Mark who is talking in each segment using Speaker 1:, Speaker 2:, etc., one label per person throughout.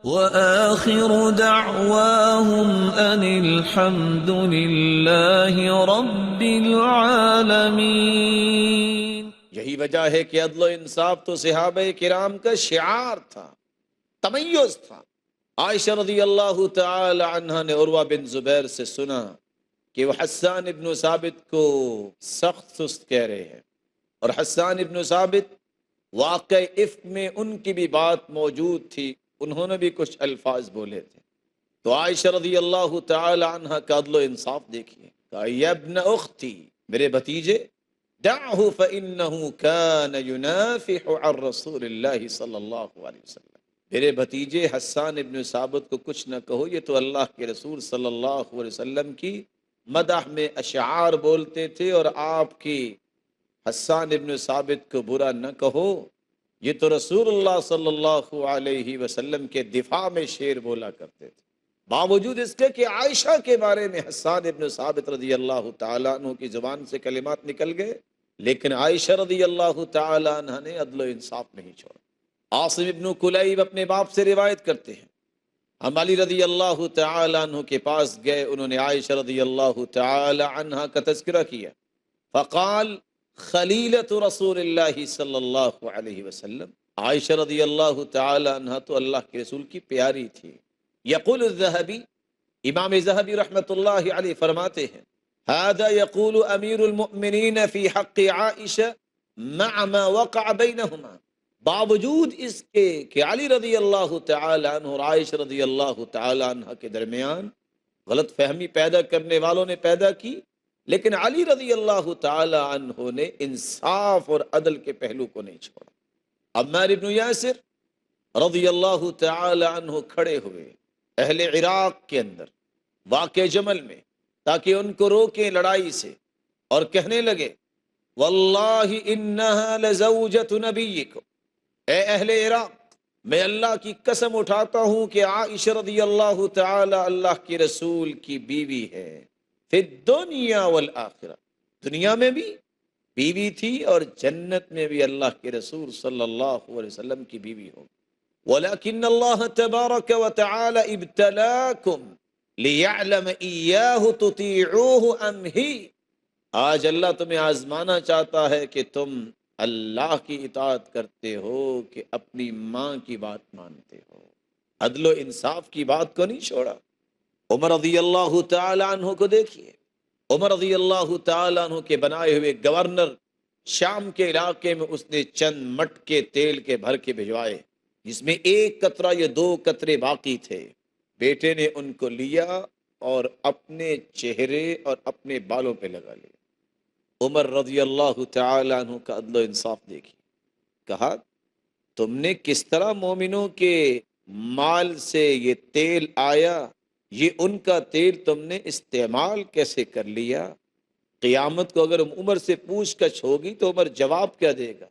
Speaker 1: وآخر دعواهم أن الحمد لله رب العالمين۔
Speaker 2: یہی وجہ ہے کہ عدل و انصاف تو صحابہ کرام کا شعار تھا، تمیز تھا۔ عائشہ رضی اللہ تعالی عنہ نے عروہ بن زبیر سے سنا کہ وہ حسان ابن ثابت کو سخت سست کہہ رہے ہیں، اور حسان ابن ثابت واقع افک میں ان کی بھی بات موجود تھی، انہوں نے بھی کچھ الفاظ بولے تھے۔ تو عائشہ رضی اللہ تعالی عنہ کا عدل و انصاف دیکھیے، کہا یا ابن اختی، میرے بھتیجے، دعہ فإنہ کان ینافح عن رسول اللہ صلی اللہ علیہ وسلم، میرے بھتیجے حسان ابن ثابت کو کچھ نہ کہو، یہ تو اللہ کے رسول صلی اللہ علیہ وسلم کی مدح میں اشعار بولتے تھے، اور آپ کی حسان ابن ثابت کو برا نہ کہو، یہ تو رسول اللہ صلی اللہ علیہ وسلم کے دفاع میں شعر بولا کرتے تھے۔ باوجود اس کے کہ عائشہ کے بارے میں حسان ابن ثابت رضی اللہ تعالیٰ عنہ کی زبان سے کلمات نکل گئے، لیکن عائشہ رضی اللہ تعالیٰ عنہ نے عدل و انصاف نہیں چھوڑا۔ عاصم ابن کلیب اپنے باپ سے روایت کرتے ہیں، ہم علی رضی اللہ تعالیٰ عنہ کے پاس گئے، انہوں نے عائشہ رضی اللہ تعالیٰ عنہ کا تذکرہ کیا، فقال خلیلۃ رسول اللہ صلی اللہ علیہ وسلم، عائشہ رضی اللہ تعالی عنہ تو اللہ کے رسول کی پیاری تھی۔ یقول الذہبی، امام ذہبی رحمۃ اللہ علیہ فرماتے ہیں، هذا يقول امیر المؤمنین فی حق عائشہ مع ما وقع بینہما، باوجود اس کے کہ علی رضی اللہ تعالی عنہ اور عائشہ رضی اللہ تعالی عنہ کے درمیان غلط فہمی پیدا کرنے والوں نے پیدا کی، لیکن علی رضی اللہ تعالی عنہ نے انصاف اور عدل کے پہلو کو نہیں چھوڑا۔ عمار ابن یاسر رضی اللہ تعالی عنہ کھڑے ہوئے اہل عراق کے اندر واقع جمل میں تاکہ ان کو روکیں لڑائی سے، اور کہنے لگے واللہ انہا لزوجۃ نبیکم، اے اہل عراق، میں اللہ کی قسم اٹھاتا ہوں کہ عائشہ رضی اللہ تعالی اللہ کے رسول کی بیوی ہے، فی الدنیا والآخرہ، دنیا میں بھی بیوی تھی اور جنت میں بھی اللہ کے رسول صلی اللہ علیہ وسلم کی بیوی ہو۔ ولیکن اللہ تبارک و تعالی ابتلاکم لیعلم ایاہ تطیعوہ ام ہی، آج اللہ تمہیں آزمانا چاہتا ہے کہ تم اللہ کی اطاعت کرتے ہو کہ اپنی ماں کی بات مانتے ہو۔ عدل و انصاف کی بات کو نہیں چھوڑا۔ عمر رضی اللہ تعالی عنہ کو دیکھیے، عمر رضی اللہ تعالی عنہ کے بنائے ہوئے گورنر شام کے علاقے میں اس نے چند مٹکے تیل کے بھر کے بھجوائے، جس میں ایک قطرہ یا دو قطرے باقی تھے۔ بیٹے نے ان کو لیا اور اپنے چہرے اور اپنے بالوں پہ لگا لیا۔ عمر رضی اللہ تعالی عنہ کا عدل و انصاف دیکھی، کہا تم نے کس طرح مومنوں کے مال سے یہ تیل آیا، یہ ان کا تیل تم نے استعمال کیسے کر لیا؟ قیامت کو اگر عمر سے پوچھ گچھ ہوگی تو عمر جواب کیا دے گا؟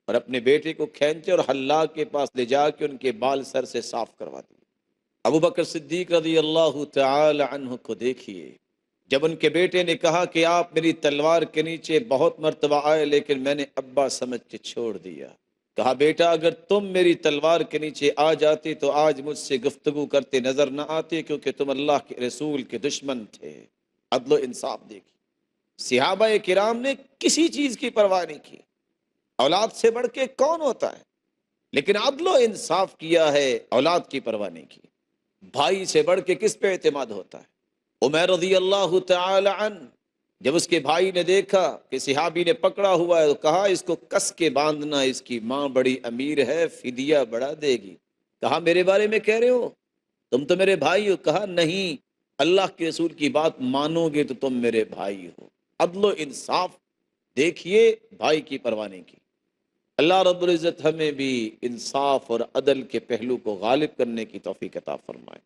Speaker 2: اور اپنے بیٹے کو کھینچے اور حلاق کے پاس لے جا کے ان کے بال سر سے صاف کروا دیے۔ ابو بکر صدیق رضی اللہ تعالی عنہ کو دیکھیے، جب ان کے بیٹے نے کہا کہ آپ میری تلوار کے نیچے بہت مرتبہ آئے لیکن میں نے ابا سمجھ کے چھوڑ دیا، کہا بیٹا اگر تم میری تلوار کے نیچے آ جاتے تو آج مجھ سے گفتگو کرتے نظر نہ آتے، کیونکہ تم اللہ کے رسول کے دشمن تھے۔ عدل و انصاف دیکھی، صحابہ کرام نے کسی چیز کی پرواہ نہیں کی، اولاد سے بڑھ کے کون ہوتا ہے، لیکن عدل و انصاف کیا ہے، اولاد کی پرواہ نہیں کی۔ بھائی سے بڑھ کے کس پہ اعتماد ہوتا ہے؟ عمر رضی اللہ تعالی عنہ جب اس کے بھائی نے دیکھا کہ صحابی نے پکڑا ہوا ہے تو کہا اس کو کس کے باندھنا، اس کی ماں بڑی امیر ہے، فدیہ بڑا دے گی۔ کہا میرے بارے میں کہہ رہے ہو، تم تو میرے بھائی ہو؟ کہا نہیں، اللہ کے رسول کی بات مانو گے تو تم میرے بھائی ہو۔ عدل و انصاف دیکھیے، بھائی کی پرواہ نہیں کی۔ اللہ رب العزت ہمیں بھی انصاف اور عدل کے پہلو کو غالب کرنے کی توفیق عطا فرمائے۔